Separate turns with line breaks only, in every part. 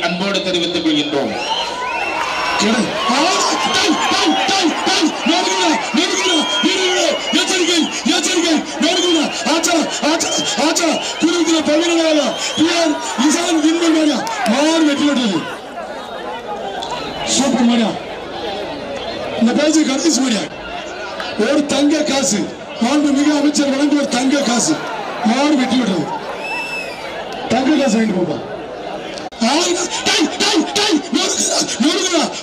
அன்போடு தெரிவித்துக் கொள்கின்றோம்.
சூப்பர் மாடியா, இந்த பேச்சு கடைசி மாடியா. ஒரு தங்க காசு மாண்புமிகு அமைச்சர் வழங்குவ தங்க காசு மாடு வெட்டி விடுறது. தங்க காசு வாங்கிட்டு போப்பா.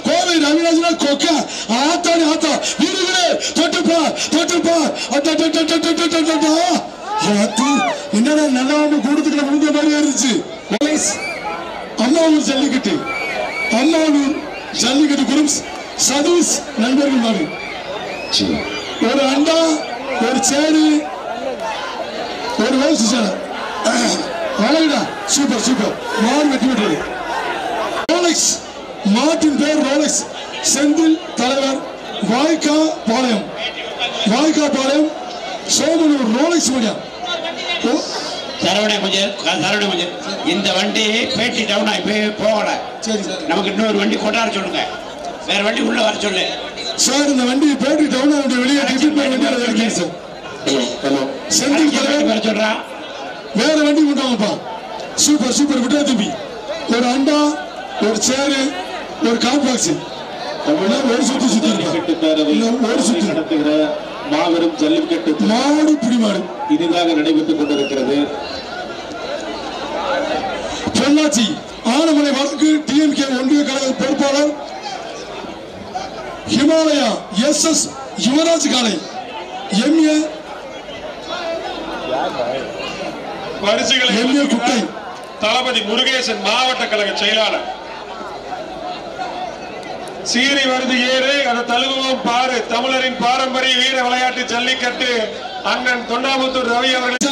கோவை ரவிராஜனா கொக்க ஆத்தாடி ஆத்தா வீடுகளே தொட்டுப்பா தொட்டுப்பா என்னடா நல்லா கூட்டத்துக்குள்ள முடிஞ்ச மாதிரி இருந்துச்சு. அம்மாவூர் ஜல்லிக்கட்டு, அம்மாவூர் ஜல்லிக்கட்டு குரூப்ஸ் சதீஷ் நண்பர்கள் மாதிரி ஒரு அண்டா, ஒரு சேரு, ஒரு வேஸ்ட் சேர். அழகுடா, சூப்பர் சூப்பர். மாடு வெட்டி விட்டுறது. ரோலெக்ஸ் மாட்டின் பேர் ரோலெக்ஸ். செந்தில் தலைவர், வாய்க்கா பாளையம், வாய்க்கா பாளையம், சோமனூர். ரோலெக்ஸ் மணியா
இந்த வண்டி பேட்டி டவுன் ஆகி போகல.
சரி சார்,
நமக்கு இன்னொரு வண்டி கொண்டாட சொல்லுங்க. வேற வண்டி உள்ள வர சொல்லு
சார். இந்த வண்டி பேட்டி டவுன் ஆகி வெளியே சார். செந்தில் தலைவர்
வர சொல்றான்.
வேற வண்டி கொண்டாங்கப்பா. Super super. விட்டா தம்பி ஒரு அண்டா, ஒரு சேரு, ஒரு கால் பாக்ஸ். ஒரு சுத்தி சுத்தி ஒரு சுத்தி
நடத்துகிற மாபெரும் ஜல்லிக்கட்டு
மாடு பிடி மாடு
இனிதாக நடைபெற்றுக் கொண்டிருக்கிறது.
பொள்ளாச்சி ஆனமலை வடக்கு டிஎம்கே ஒன்றிய கழக பொறுப்பாளர் ஹிமாலயா SS யுவராஜ் காலை MA குட்டை
தளபதி முருகேசன் மாவட்ட கழக செயலாளர். சீறி வருது ஏறு, அதை தழுவுவோம் பாரு. தமிழரின் பாரம்பரிய வீர விளையாட்டு ஜல்லிக்கட்டு அண்ணன் தொண்டாமுத்தூர் ரவி அவர்கள்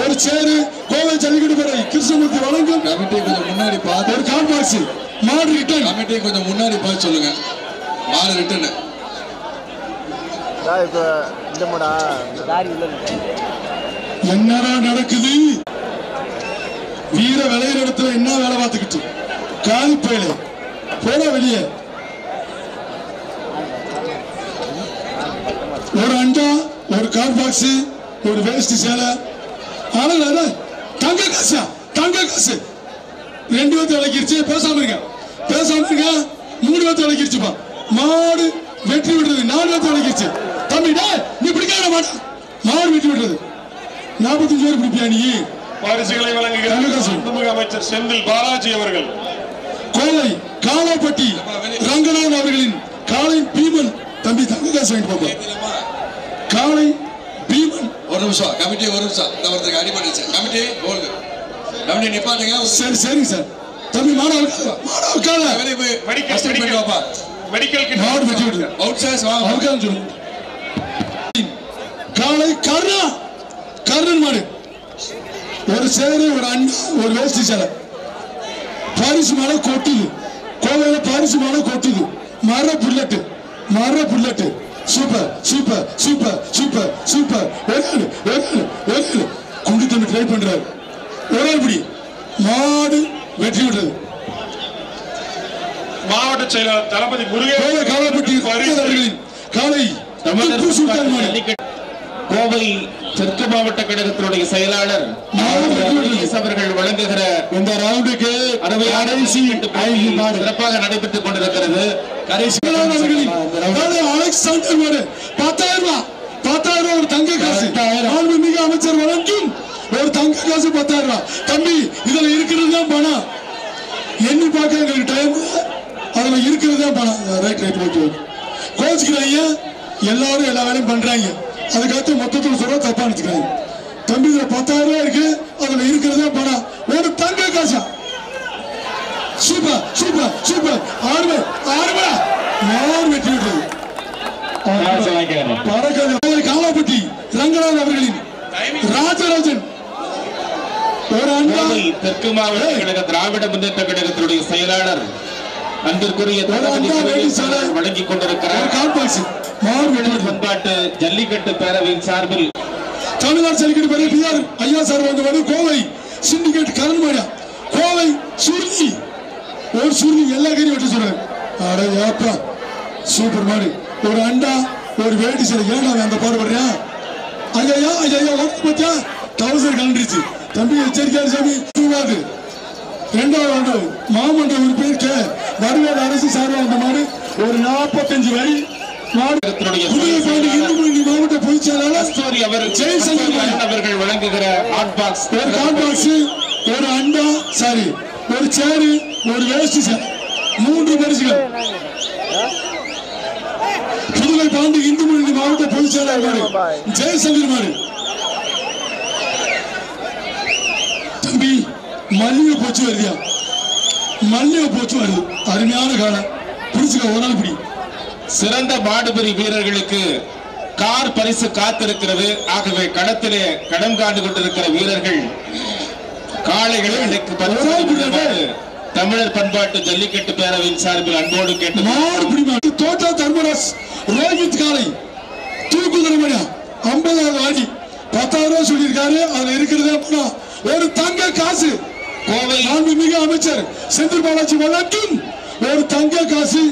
ஒரு சேரு கோவை ஜல்லிக்கட்டு பேரவை கிருஷ்ணமூர்த்தி வழங்கும்.
கமிட்டி கொஞ்சம் முன்னாடி பார்த்து
ஒரு கால் பாக்ஸ் மாடு ரிட்டர்ன்.
கமிட்டி கொஞ்சம் முன்னாடி பார்த்து சொல்லுங்க. மாடு ரிட்டர்ன்.
என்னடா நடக்குது? வீர விளையாட இடத்துல என்ன வேலை பார்த்துக்கிட்டு காலி போயில போட வெளியே. ஒரு அண்டா, ஒரு கால் பாக்ஸ், ஒரு வேஸ்ட் சேலை. தங்க காசா, தங்க காசு. 2 பேர்த்து விளக்கிருச்சு. பேசாம இருக்க, பேசாம இருக்க. 3 பேர்த்து விளக்கிருச்சுப்பா. மாடு வெற்றி விடுறது. 4 பேர்த்து விளக்கிருச்சு. தம்பி நீ பிடிக்காத மாட்டா. மாடு வெற்றி விடுறது. 45 பேர் பிடிப்பியா நீ?
பரிசுகளை வழங்குகிறார் அமைச்சர் செந்தில் பாலாஜி அவர்கள்.
கோவை காலாப்பட்டி ரங்கநாதன் அவர்களின் காலை பீமன். தம்பி தங்க காசு வாங்கிட்டு பாப்பா. காலை பீமன்.
ஒரு நிமிஷம் கமிட்டி, ஒரு நிமிஷம். இந்த ஒருத்தருக்கு அடிபட்டுச்சு. கமிட்டி போடுங்க. கமிட்டி நிப்பாட்டுங்க.
சரி சரிங்க சார். தம்பி மாடு உட்கார.
மெடிக்கல்
மாடு வெட்டி விடுங்க.
அவுட் சைஸ் வாங்க.
அவகாரம் சொல்லுங்க. காலை கர்ணா, கர்ணன் மாடு. ஒரு சேரு, ஒரு அண்ணா, ஒரு வேஷ்டி சேலை. பாரிசு மலை கொட்டுது. கோவையில பாரிசு மலை கொட்டுது. மர புல்லட்டு, மர bullet. Super super super super super. குண்டு தம்பி ட்ரை பண்றாரு. ஒரே பிடி. மாடு வெற்றி விடுறது.
மாவட்ட செயலாளர் தளபதி முருகேசன்
காலாப்பட்டி அவர்களின் காலை
கோவை தெற்கு மாவட்ட கழகத்தினுடைய செயலாளர் அவர்கள் வழங்குகிற இந்த ரவுண்டுக்கு சிறப்பாக நடைபெற்றுக் கொண்டிருக்கிறது.
அலெக்சாண்டர் 10,000 ஒரு தங்க காசு. மாண்புமிகு அமைச்சர் வழங்கும் ஒரு தங்க காசு 10,000. தம்பி இதுல இருக்கிறது தான் பணம். எண்ணி பார்க்க எங்களுக்கு டைம். அதுல இருக்கிறது தான் பணம். Right right okay. கோச்சுக்கிறாங்க. எல்லாரும் எல்லா வேலையும் பண்றாங்க. அதுக்கடுத்து மொத்தத்தில் சொல்ற தப்பா நினைச்சுக்கிறாங்க. தம்பி இதுல 10,000 இருக்கு. அதுல இருக்கிறதா பணம். ஒரு தங்க காசா. Super super super. ஆறு யார் வெற்றி விட்டது? காலாப்பட்டி ரங்கநாதன் அவர்களின் ராஜராஜன். ஒரு அண்டா.
தெற்கு மாவட்ட கழக திராவிட முன்னேற்ற கழகத்தினுடைய செயலாளர் அன்பிற்குரிய வழங்கிக் கொண்டிருக்கிறார்.
கால் பாக்ஸ்
பண்பாட்டு ஜல்லிக்கட்டு பேரவையின் சார்பில்
தமிழ்நாடு ஜல்லிக்கட்டு பேரவை பிஆர் ஐயா சார் வந்து கோவை சிண்டிகேட் கரண்மாடியா கோவை சுருளி ஒரு சுருளி எல்லா கறியும் வெட்ட சொல்றாரு. அட ஏப்பா சூப்பர் மாடு. ஒரு அண்டா ஒரு வேட்டி சரி ஏன்டா அந்த பாடுபடுறியா? ஐயா ஐயா பத்தியா 1000 கலந்துருச்சு தம்பி எச்சரிக்கையா சாமி. இரண்டாவது ஆண்டு மாமன்ற உறுப்பினர் வருவாடு அரசு சார்பாக அந்த மாடு ஒரு 45 வரி மாவட்ட பொதுச் செயலாளர் ஜெயசங்கர்
அவர்கள் வழங்குகிற ஹாட் பாக்ஸ்
ஒரு ஹாட் பாக்ஸ் ஒரு அண்டா சாரி ஒரு சேரு ஒரு வேஷ்டி சார் 3 பரிசுகள். புதுவை பாண்டி இந்து முன்னணி மாவட்ட பொதுச் செயலாளர் ஜெயசங்கர் மாடு. தம்பி மல்லிகை போச்சு வருதியா? மல்லிகை போச்சு வருது. அருமையான காலம் புடிச்சுக்க ஒரு நாள் பிடி.
சிறந்த மாடுபிடி வீரர்களுக்கு கார் பரிசு காத்திருக்கிறது. ஆகவே களத்திலே கடம் காண்டு கொண்டிருக்கிற வீரர்கள் காளைகளுக்கு தமிழர் பண்பாட்டு ஜல்லிக்கட்டு பேரவையின் சார்பில் அன்போடு கேட்டு
தோட்டா தர்மராஜ் ரோஹித் காளை தூக்குதரமணியா 50,000 ஆடி 10,000 ரூபாய் சொல்லியிருக்காரு. அதுல இருக்கிறது ஒரு தங்க காசு.
கோவை
மாண்புமிகு அமைச்சர் செந்தில் பாலாஜி வழங்கும் ஒரு தங்க காசு.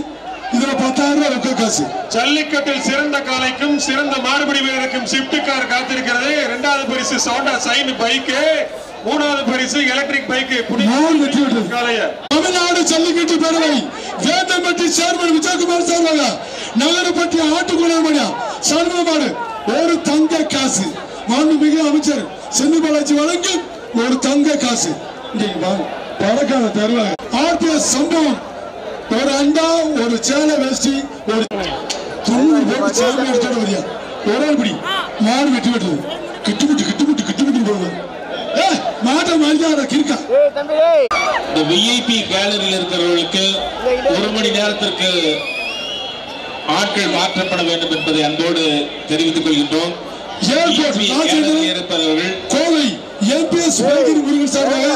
இதுல 10,000 ரூபாய் ரொக்க காசு.
ஜல்லிக்கட்டில் சிறந்த காளைக்கும் சிறந்த மாடுபிடி வீரருக்கும் ஷிப்ட் கார் காத்திருக்கிறது. 2வது பரிசு சோண்டா சைன் பைக்கு, 3வது பரிசு எலக்ட்ரிக் பைக்கு.
தமிழ்நாடு ஜல்லிக்கட்டு பேரவை வேந்தம்பட்டி சேர்மன் விஜயகுமார் சார்பாக நகரப்பட்டி ஆட்டுக்குளமணியா சண்முகமாடு ஒரு தங்க காசு. மாண்புமிகு அமைச்சர் செந்தில் பாலாஜி வழங்கும் ஒரு தங்க காசு. பறக்காத தருவாங்க. ஆர்பிஎஸ் சம்பவம் ஒரு அண்டா ஒரு சேலை வேஷ்டி ஒரு 90 போட்டு சாமி எடுத்தோட வரியா ஒரு ஆள் பிடி. மாடு வெட்டி வெட்டுது கிட்டு போகுது. மாட்டை மாதிரி கிருக்கா.
இந்த விஐபி கேலரியில் இருக்கிறவர்களுக்கு 1 மணி நேரத்திற்கு ஆட்கள் மாற்றப்பட வேண்டும் என்பதை அன்போடு தெரிவித்துக் கொள்கின்றோம்.
கோவை எம்பிஎஸ் முருகன் சார்பாக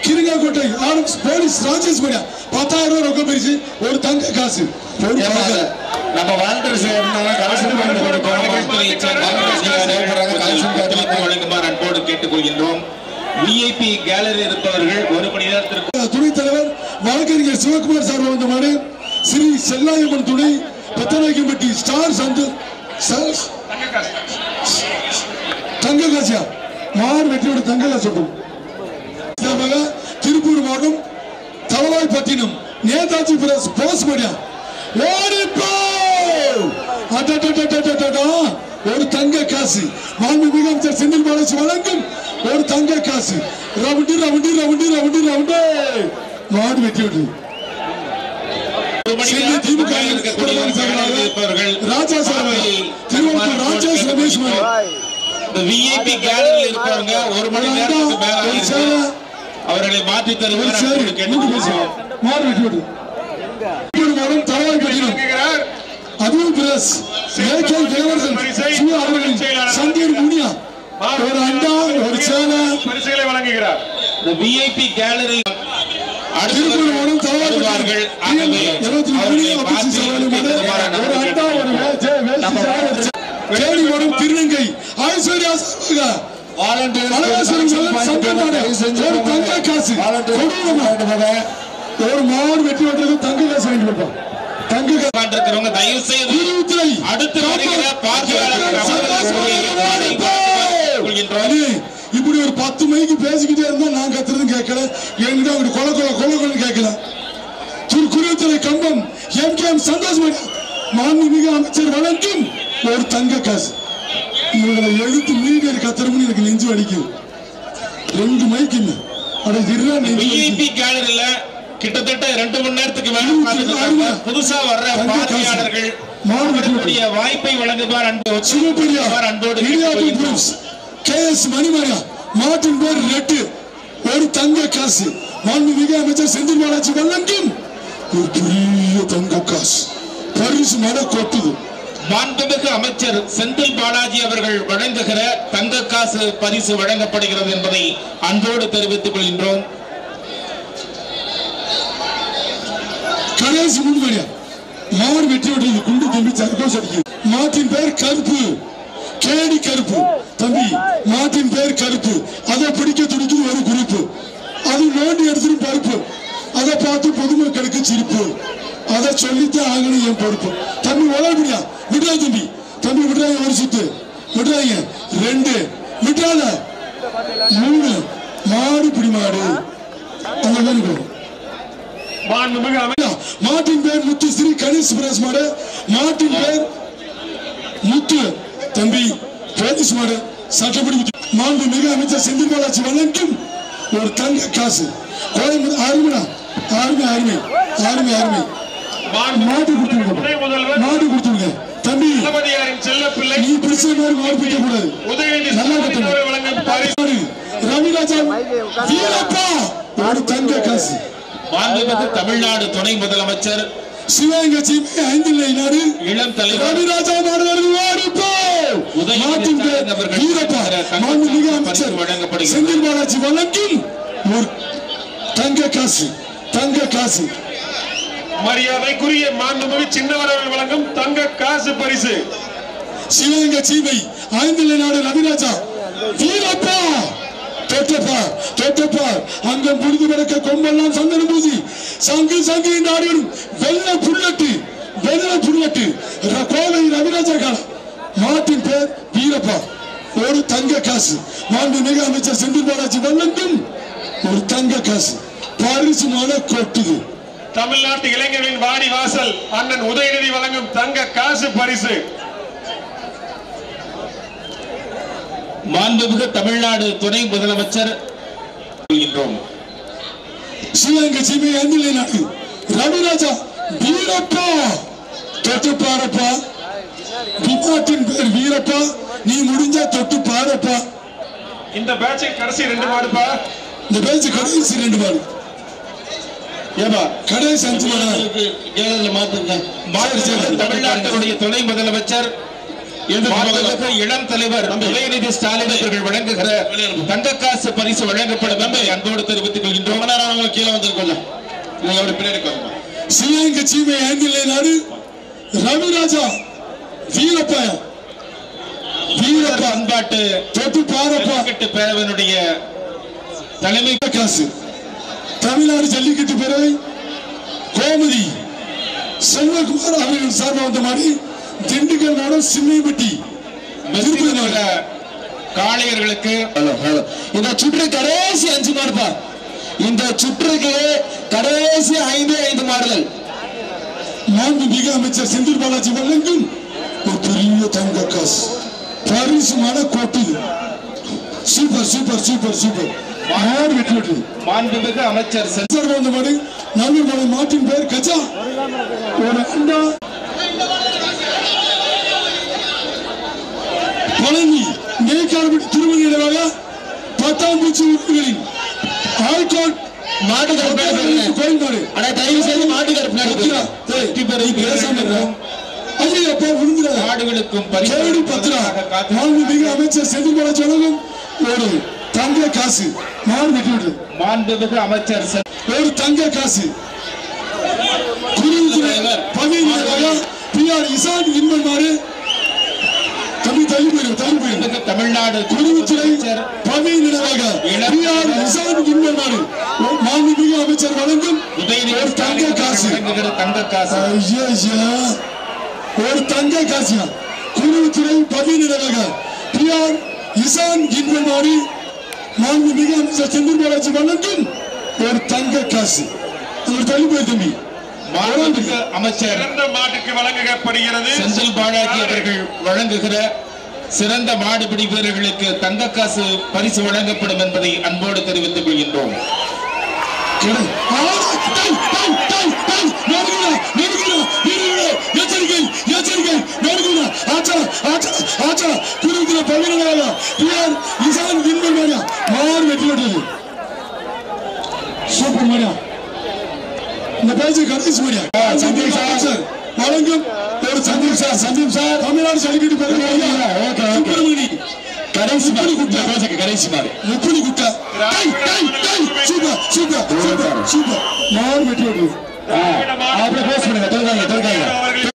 கிருங்காக்கோட்டை ஆர்எம்ஸ் போலீஸ் ராஜேஷ் மணியா 10,000 ரூபாய் ரொக்க பரிசு ஒரு தங்க காசு.
நம்ம வாழ்ந்துரு வழங்குமாறு அன்போடு கேட்டுக் கொள்கின்றோம். விஐபி கேலரி இருப்பவர்கள் 1 மணி நேரத்திற்கு.
துணைத் தலைவர் வழக்கறிஞர் சிவகுமார் சார் வந்த மாடு ஸ்ரீ செல்லாயம்மன் துணை பத்தநாயக்கம்பட்டி ஸ்டார் சந்து தங்க காசியா மாடு வெற்றியோட தங்க காசு. திருப்பூர் மாவட்டம் தலவாய்பட்டினம் நேதாஜி போஸ் மடியா ஒரு தங்க காசு. மாண்புமிகு அமைச்சர் செந்தில் பாலாஜி வழங்கும் ஒரு தங்க காசு. Round round round round round மாடு வெற்றி விட்டு திமுக ராஜா திருவள்ளூர் ராஜேஷ் ரமேஷ்
விஐபி கேலரியில் இருப்பவங்க 1 மணி நேரத்துக்கு மேல அவர்களை மாற்றி தருவார்.
மாடு வெற்றி விட்டு தலவாய்பட்டினம் அதுவும் பிரஸ் சந்தீர் முனியா ஒரு அண்டா ஒரு சேலை
பரிசுகளை வழங்குகிறார்.
இந்த விஐபி கேலரி
திருநங்கை ஐஸ்வர்யா தங்க காசு ஒரு மாடு வெற்றி வெட்டுறது தங்க காசு வாங்கி கொடுப்போம்.
இருக்கிறவங்க தயவு செய்து அடுத்து
இப்படி ஒரு 10 மைக்கு பேசிக்கிட்டே இருந்தா நான் கத்துறதும் கேட்கல. என்கிட்ட அவங்க கொல கேட்கல. குருத்துறை கம்பம் எம் சந்தோஷ் மாண்புமிகு அமைச்சர் வழங்கும் ஒரு தங்க காசு. இவங்களை எழுத்து மீடியர் கத்துறோம்னு எனக்கு நெஞ்சு வலிக்கும். 2 மைக்கு
கேலரியில கிட்டத்தட்ட 2 மணி நேரத்துக்கு மேல புதுசா வர்ற பார்வையாளர்கள் வாய்ப்பை வழங்குவார் அன்போடு
கேஎஸ் மணிமாரியா மாட்டின் பேர் ரெட்டு ஒரு தங்க காசு. மாண்புமிகு அமைச்சர் செந்தில் பாலாஜி வழங்கும் ஒரு பெரிய தங்க காசு பரிசு மட கொட்டுது.
மாண்புமிகு அமைச்சர் செந்தில் பாலாஜி அவர்கள் வழங்குகிற தங்க காசு பரிசு வழங்கப்படுகிறது என்பதை அன்போடு தெரிவித்துக் கொள்கின்றோம்.
கடைசி முன்வழியா மாடு வெட்டி விட்டது குண்டு தம்பி சர்க்கோஸ் அடிக்குது. மாட்டின் பேர் கருப்பு, கேடி கருப்பு தம்பி. மாட்டின் பேர் கருப்பு, அதை பிடிக்க துடிக்குது ஒரு குறிப்பு. அது நோண்டி எடுத்துட்டு பருப்பு, அதை பார்த்து பொதுமக்களுக்கு சிரிப்பு. அதை சொல்லித்தான் ஆகணும் என் பொறுப்பு. தம்பி உதவியா விடுறா தம்பி, தம்பி விடுறாங்க. ஒரு சுத்து விடுறாங்க, 2 விட்டால 3 மாடு பிடி மாடு. அந்த மாதிரி மாட்டின் பேர் முத்து ஸ்ரீ கணேஷ் பிரஸ் மாடு. மாட்டின் பேர் முத்து தம்பி போலீஸ் மாடு சட்டப்படி. மாண்புமிகு அமைச்சர் செந்தில் பாலாஜி வழங்கும் ஒரு தங்க காசு. கோயம்புத்தூர் அருமையா, அருமை அருமை அருமை அருமை. மாடு கொடுத்துருங்க, மாடு கொடுத்துருங்க தம்பி. நீ பிடிச்ச மாதிரி மாடு பிடிக்க கூடாது. நல்லா கட்டணும். ரவிராஜா வீரப்பா ஒரு தங்க காசு.
மாண்புமிகு தமிழ்நாடு துணை முதலமைச்சர்
சிவகங்கை சீமை 5 நிலை நாடு
இளம் தலைவர்
ரவிராஜா மாடு வாரிப்போ மாட்டின் பேர் வீரப்பா. மாண்புமிகு அமைச்சர் செந்தில் பாலாஜி வழங்கும் ஒரு தங்க காசு, தங்க காசு.
மரியாதைக்குரிய மாண்புமிகு சின்னவர்கள் வழங்கும் தங்க காசு பரிசு.
சிவகங்கை சீமை 5 நிலை நாடு ரவிராஜா வீரப்பா. தொட்டப்பார் தொட்டப்பார் அங்கம் புரிந்து கிடக்க கொம்பெல்லாம் சந்தன பூசி சங்கு சங்கு நாடுகளும் வெள்ள புல்லட்டு, வெள்ள புல்லட்டு. கோவை ரவிராஜா காலம். மாட்டின் பேர் வீரப்பா ஒரு தங்க காசு. மாண்புமிகு அமைச்சர் செந்தில் பாலாஜி வழங்கும் ஒரு தங்க காசு. பரிசு மழை கொட்டுது.
தமிழ்நாட்டு இளைஞர்களின் வாடி வாசல் அண்ணன் உதயநிதி வழங்கும் தங்க காசு பரிசு.
மாண்புமிகு தமிழ்நாடு துணை முதலமைச்சர்
சிவகங்கை சீமை 5 நிலை நாடு ரவிராஜா வீரப்பா. தொட்டு பாரப்பா, விமாட்டின் பேர் வீரப்பா. நீ முடிஞ்சா தொட்டு பாரப்பா.
இந்த பேட்ச் கடைசி 2 மாடுப்பா.
இந்த பேட்ச் கடைசி 2 மாடு. ஏபா கடைசி 5 மாடு
ஏழு மாத்துங்க. தமிழ்நாட்டினுடைய துணை முதலமைச்சர் இளம் தலைவர் உதயநிதி ஸ்டாலின் அவர்கள் வழங்குகிற தங்க காசு பரிசு வழங்கப்படும் என்பதை அன்போடு தெரிவித்துக் கொள்கின்றோம். கீழே வந்திருக்கோம்.
சிவகங்கை சீமை 5 நிலை நாடு ரவிராஜா வீரப்பா. வீரப்பா
அன்பாட்டு
தொட்டு பாரப்பா
பேரவனுடைய தலைமை
காசு. தமிழ்நாடு ஜல்லிக்கட்டு பேரவை கோமதி செல்வகுமார் அவர்கள் சார்பாக வந்த மாதிரி திண்டுக்கல் மாவட்டம் சின்னைப்பட்டி
காளையர்களுக்கு
இந்த சுற்று கடைசி 5 மாடுப்பா. இந்த சுற்றுக்கு கடைசி 5 மாடுகள். மாண்புமிகு அமைச்சர் செந்தில் பாலாஜி வழங்கும் ஒரு பெரிய தங்க காசு. பரிசு மழை கொட்டுது. Super super super super. மாடு வெட்டி விட்டு
மாண்புமிகு அமைச்சர்
வந்த மாடு நவீன மலை. மாட்டின் பேர் கஜா. ஒரு அண்டா பழனி மேற்கால்படி திருமணி நிலவாக பட்டாம்பூச்சி உறுப்பினரின் ஆய்கோட் மாட்டு கோயில் மாடு. தயவு செய்து மாட்டு
நாடுகளுக்கும்
மாண்புமிகு அமைச்சர் செந்தில் பாலாஜி வழங்கும் ஒரு தங்க காசு. மாடு வெட்டி விட்டு
மாண்புமிகு அமைச்சர்
ஒரு தங்க காசு. PR இசான் இன்பன் மாடு. தம்பி தள்ளி போயிடும், தள்ளி போயிடும்.
தமிழ்நாடு
குடிவுத்துறை பணி நினைவாக PR இசான் இன்பன் மாடு. மாண்புமிகு அமைச்சர் வழங்கும் ஒரு தங்க காசு.
தங்க காசு
ஒரு தங்க காசு. குடிவுத்துறை பணி நினைவாக PR இசான் இன்பன் மாடு. மாண்புமிகு அமைச்சர் செந்தில் பாலாஜி வழங்கும் ஒரு தங்க காசு. தள்ளி போய் தம்பி
அமைச்சர்
மாட்டுக்கு வழங்கப்படுகிறது.
செந்தில் பாலாஜி அவர்கள் வழங்குகிற சிறந்த மாடுபிடி வீரர்களுக்கு தங்க காசு பரிசு வழங்கப்படும் என்பதை அன்போடு தெரிவித்துக் கொள்கின்றோம்.
சூப்பர் மாடியா. இந்த பேச்சு கடைசி மாடியா. வழங்கும் ஒரு சந்தீப் சார் தமிழ்நாடு ஜல்லிக்கட்டு
கடைசி மாடு கடைசி மாடு
முப்படி குட்டை சூப்பர் சூப்பர் சூப்பர் சூப்பர் மாடு வெட்டி விடுறது.
அப்படியே போஸ்ட் பண்ணுங்க.